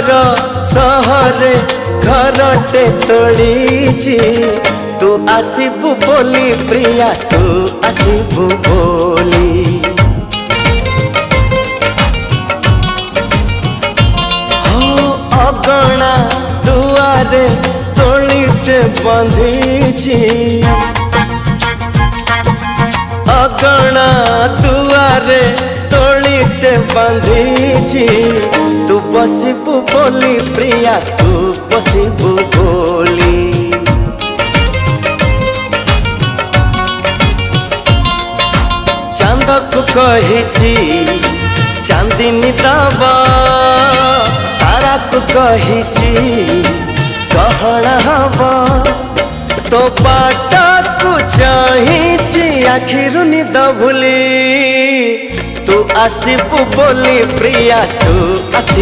दूर सहरे घरटे तोड़ीची तू आसीबु बोली प्रिया तू आसीबु बोली हो अगणा दुआरे तोड़ीटे बंधीची अगणा दुआरे तोड़ीटे बंधीची तू बसिबु बोली प्रिया तू बसिबु बोली चांद को कहिची चांदिनी दबा तारा को कहिची गहना हवा तो बाटा को चाहिची आखिरु निद भूली तू आसीबु बोली प्रिया तू आसी